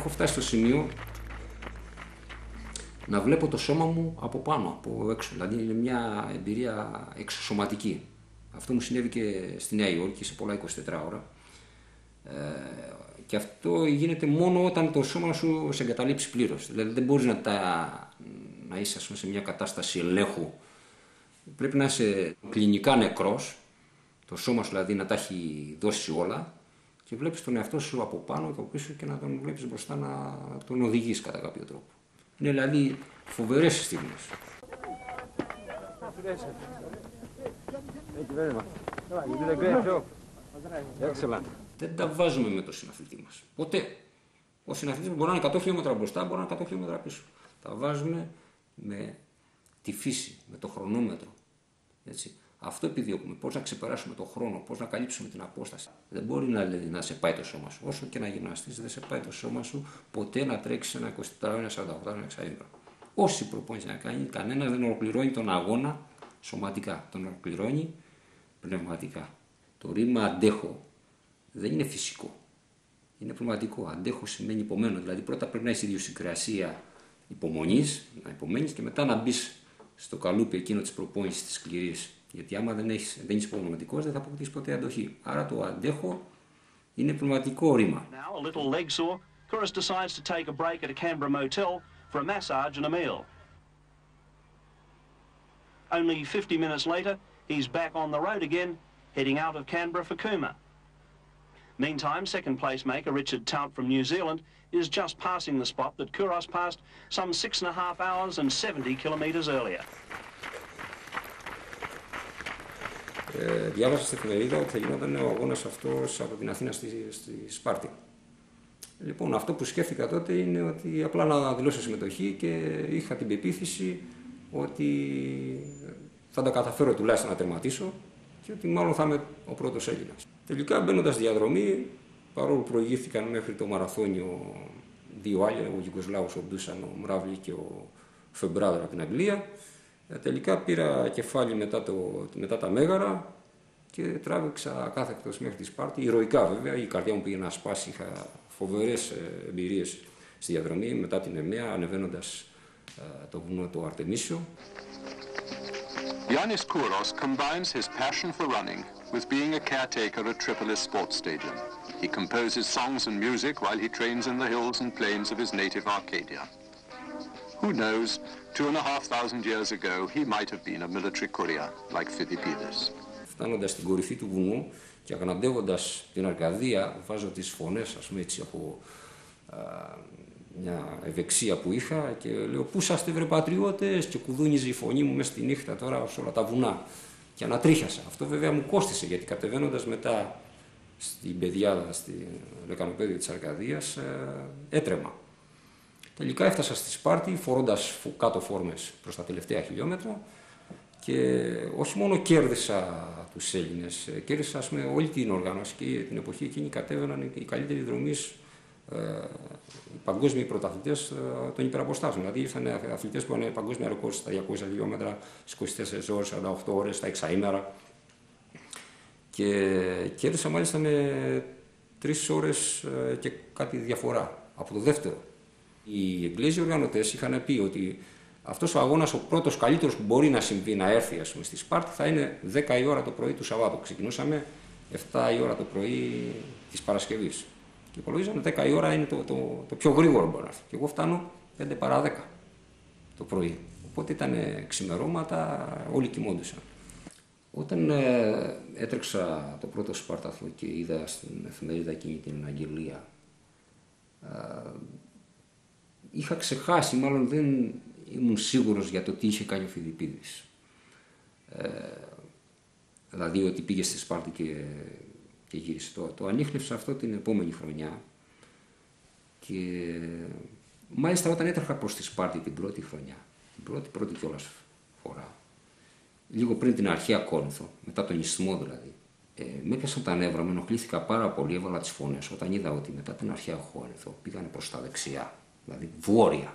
έχω φτάσει στο σημείο να βλέπω το σώμα μου από πάνω, από έξω. Δηλαδή είναι μια εμπειρία εξωσωματική. Αυτό μου συνέβη και στη Νέα Υόρκη σε πολλά 24 ώρα. Και αυτό γίνεται μόνο όταν το σώμα σου σε εγκαταλείψει πλήρως. Δηλαδή δεν μπορείς να είσαι, ας πούμε, σε μια κατάσταση ελέγχου. Πρέπει να είσαι κλινικά νεκρός, το σώμα σου δηλαδή να τα έχει δώσει όλα, και βλέπεις τον εαυτό σου από πάνω και από πίσω και να τον βλέπεις μπροστά, να τον οδηγείς κατά κάποιο τρόπο. Είναι δηλαδή φοβερές στιγμές. Δεν τα βάζουμε με το συναθλητή μας. Ποτέ. Ο συναθλητής μπορεί να είναι 100 χιλιόμετρα μπροστά, μπορεί να είναι 100 χιλιόμετρα πίσω. Τα βάζουμε με τη φύση, με το χρονόμετρο. Έτσι. Αυτό επιδιώκουμε. Πώς να ξεπεράσουμε τον χρόνο, πώς να καλύψουμε την απόσταση. Δεν μπορεί να σε πάει το σώμα σου. Όσο και να γυμναστείς, δεν σε πάει το σώμα σου ποτέ να τρέξεις ένα 24, ένα 48, ένα 60. Όση προπόνηση να κάνει, κανένας δεν ολοκληρώνει τον αγώνα σωματικά. Τον ολοκληρώνει πνευματικά. Το ρήμα αντέχω δεν είναι φυσικό. Είναι πνευματικό. Αντέχω σημαίνει υπομένω. Δηλαδή πρώτα πρέπει να έχει ιδιοσυγκρασία υπομονής, να υπομένεις, και μετά να μπεις στο καλούπι εκείνο της προπόνησης της σκληρής. Γιατί άμα δεν είσαι υπομονετικός, δεν θα αποκτήσεις ποτέ αντοχή. Άρα το αντέχω είναι πνευματικό ρήμα. Now, a little leg sore, Kouros decides to take a break at a Canberra motel for a massage and a meal. Only 50 minutes later, he's back on the road again, heading out of Canberra for Cooma. Meantime, second place maker Richard Tout from New Zealand is just passing the spot that Kouros passed some 6.5 hours and 70 kilometres earlier. Διάβασα στην εφημερίδα ότι θα γινόταν ο αγώνας αυτός από την Αθήνα στη Σπάρτη. Λοιπόν, αυτό που σκέφτηκα τότε είναι ότι απλά να δηλώσω συμμετοχή, και είχα την πεποίθηση ότι θα τα καταφέρω τουλάχιστον να τερματίσω και ότι μάλλον θα είμαι ο πρώτος Έλληνας. Τελικά, μπαίνοντας διαδρομή, παρόλο που προηγήθηκαν μέχρι το μαραθώνιο δύο άλλοι, ο Γιουγκοσλάβος, ο Ντούσαν, ο Μράβλη και ο Φεμπράδερ από την Αγγλία, τελικά πήρα κεφάλι μετά τα Μέγαρα και τράβηξα ακάθεκτος μέχρι τη Σπάρτη. Ηρωικά βέβαια, η καρδιά μου πήγε να σπάσει, είχα φοβερές εμπειρίες στη διαδρομή μετά την Εμέα, ανεβαίνοντας το βουνό το Αρτεμίσιο. Yannis Kouros combines his passion for running with being a caretaker at Tripolis Sports Stadium. He composes songs and music while he trains in the hills and plains of his native Arcadia. Who knows, 2,500 years ago he might have been a military courier like Phidippides. Φτάνοντας στην κορυφή του βουνού και αγναντεύοντας την Αρκαδία, βάζω τις φωνές, ας πούμε, έτσι από μια ευεξία που είχα, και λέω «Πού είσαστε βρε πατριώτες?» και κουδούνιζε η φωνή μου μέσα στη νύχτα τώρα σε όλα τα βουνά, και ανατρίχιασα. Αυτό βέβαια μου κόστισε, γιατί κατεβαίνοντας μετά στην πεδιάδα, στη λεκανοπέδιο της Αρκαδίας, έτρεμα. Τελικά έφτασα στη Σπάρτη φορώντας κάτω φόρμες προς τα τελευταία χιλιόμετρα, και όχι μόνο κέρδισα τους Έλληνες, κέρδισα, ας πούμε, όλη την οργάνωση, και την εποχή εκείνη κατέβαιναν οι καλύτεροι δρομείς, οι παγκόσμιοι πρωταθλητές των υπεραποστάσεων. Δηλαδή ήρθαν αθλητές που είχαν παγκόσμια ρεκόρ στα 200 χιλιόμετρα, στις 24 ώρες, 48 ώρες, στα εξαήμερα, και κέρδισα μάλιστα με 3 ώρες και κάτι διαφορά από το δεύτερο. Οι Εγγλέζοι οργανωτές είχαν πει ότι αυτός ο αγώνας, ο πρώτος καλύτερος που μπορεί να συμβεί, να έρθει, ας πούμε, στη Σπάρτη, θα είναι 10 η ώρα το πρωί του Σαββάτου. Ξεκινούσαμε 7 η ώρα το πρωί της Παρασκευής. Και υπολογίζαμε 10 η ώρα είναι το πιο γρήγορο μπορεί να έρθει. Και εγώ φτάνω 5 παρά 10 το πρωί. Οπότε ήταν ξημερώματα, όλοι κοιμόντουσαν. Όταν έτρεξα το πρώτο Σπάρταθλο και είδα στην εφημερίδα εκείνη την αγγελία, είχα ξεχάσει, μάλλον δεν ήμουν σίγουρος για το τι είχε κάνει ο Φιδιππίδης. Δηλαδή ότι πήγε στη Σπάρτη και γύρισε. Το ανίχνευσα αυτό την επόμενη χρονιά, και μάλιστα όταν έτρεχα προς τη Σπάρτη την πρώτη χρονιά, την πρώτη κιόλας φορά, λίγο πριν την αρχαία Κόρινθο, μετά τον ισθμό δηλαδή, με έπιασαν τα νεύρα, με ενοχλήθηκα πάρα πολύ, έβαλα τις φωνές όταν είδα ότι μετά την αρχαία Κόρινθο πήγανε προς τα δεξιά, δηλαδή βόρεια.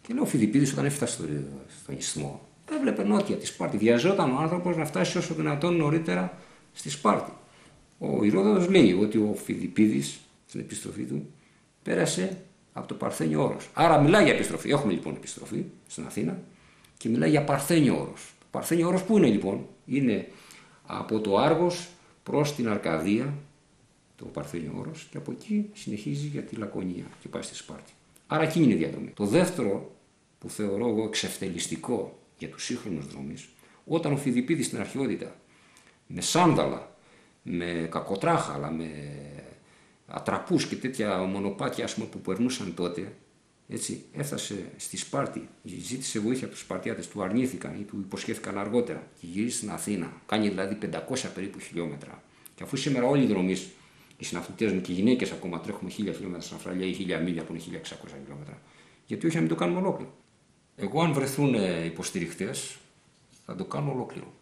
Και λέω, ο Φιδιππίδης όταν έφτασε στον ισθμό, έβλεπε νότια τη Σπάρτη. Βιαζόταν ο άνθρωπος να φτάσει όσο δυνατόν νωρίτερα στη Σπάρτη. Ο Ηρόδοτος λέει ότι ο Φιδιππίδης στην επιστροφή του πέρασε από το Παρθένιο Όρος. Άρα μιλάει για επιστροφή. Έχουμε λοιπόν επιστροφή στην Αθήνα και μιλάει για Παρθένιο Όρος. Το Παρθένιο Όρος πού είναι λοιπόν? Είναι από το Άργος προς την Αρκαδία, το Παρθένιο Όρος, και από εκεί συνεχίζει για τη Λακωνία και πάει στη Σπάρτη. Άρα εκεί είναι η διαδρομή. Το δεύτερο που θεωρώ εγώ εξευτελιστικό για τους σύγχρονους δρόμους, όταν ο Φιδιππίδης στην αρχαιότητα με σάνδαλα, με κακοτράχαλα, με ατραπούς και τέτοια μονοπάτια που περνούσαν τότε, έτσι, έφτασε στη Σπάρτη, ζήτησε βοήθεια από τους Σπαρτιάτες, του αρνήθηκαν ή του υποσχέθηκαν αργότερα και γυρίσει στην Αθήνα. Κάνει δηλαδή 500 περίπου χιλιόμετρα. Και αφού σήμερα όλοι οι δρομείς, οι συναθλητές μου και οι γυναίκες ακόμα τρέχουμε 1000 χιλιόμετρα στην Αυστραλία ή 1000 μίλια που είναι 1600 χιλιόμετρα, γιατί όχι να μην το κάνουμε ολόκληρο? Εγώ, αν βρεθούν υποστηριχτές, θα το κάνω ολόκληρο.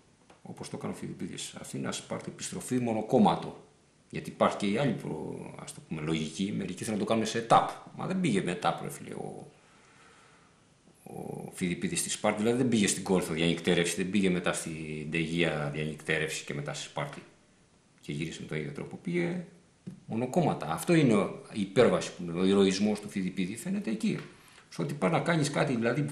Όπως το έκανε ο Φιδιππίδης. Αθήνα, Σπάρτη, επιστροφή μονοκόμματο. Γιατί υπάρχει και η άλλη ας το πούμε, λογική. Μερικοί θέλουν να το κάνουν σε ετάπ. Μα δεν πήγε με ετάπ, ρε φίλε, ο Φιδιππίδης στη Σπάρτη. Δηλαδή δεν πήγε στην Κόρινθο διανυκτέρευση, δεν πήγε μετά στην Τεγεία διανυκτέρευση και μετά στη Σπάρτη. Και γύρισε με τον ίδιο τρόπο. Πήγε μονοκόμματα. Αυτό είναι η υπέρβαση, ο ηρωισμός του Φιδιππίδη. Φαίνεται εκεί. Σε ό,τι πάει να κάνει κάτι, δηλαδή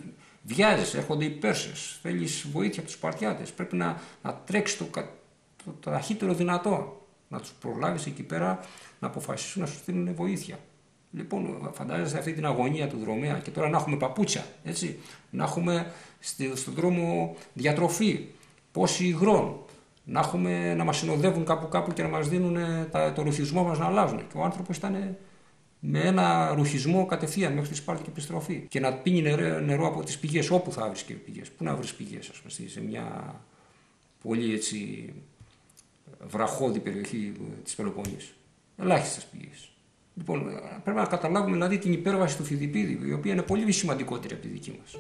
βιάζεσαι, έρχονται οι Πέρσες, θέλεις βοήθεια από τους Σπαρτιάτες. Πρέπει να τρέξει το ταχύτερο δυνατό. Να τους προλάβεις εκεί πέρα να αποφασίσουν να σου στείλουν βοήθεια. Λοιπόν, φαντάζεσαι αυτή την αγωνία του δρομέα και τώρα να έχουμε παπούτσια, έτσι, να έχουμε στον δρόμο διατροφή, πόσοι υγρών, να μας συνοδεύουν κάπου και να μας δίνουν το ρουχισμό μας να αλλάζουν. Και ο άνθρωπος ήταν με ένα ρουχισμό κατευθείαν μέχρι τη Σπάρτη και επιστροφή. Και να πίνει νερό από τις πηγές, όπου θα βρεις και πηγές. Πού να βρεις πηγές, ας πούμε, σε μια πολύ έτσι βραχώδη περιοχή της Πελοποννήσου. Ελάχιστες πηγές. Λοιπόν, πρέπει να καταλάβουμε δηλαδή την υπέρβαση του Φιδιππίδη, η οποία είναι πολύ σημαντικότερη από τη δική μας.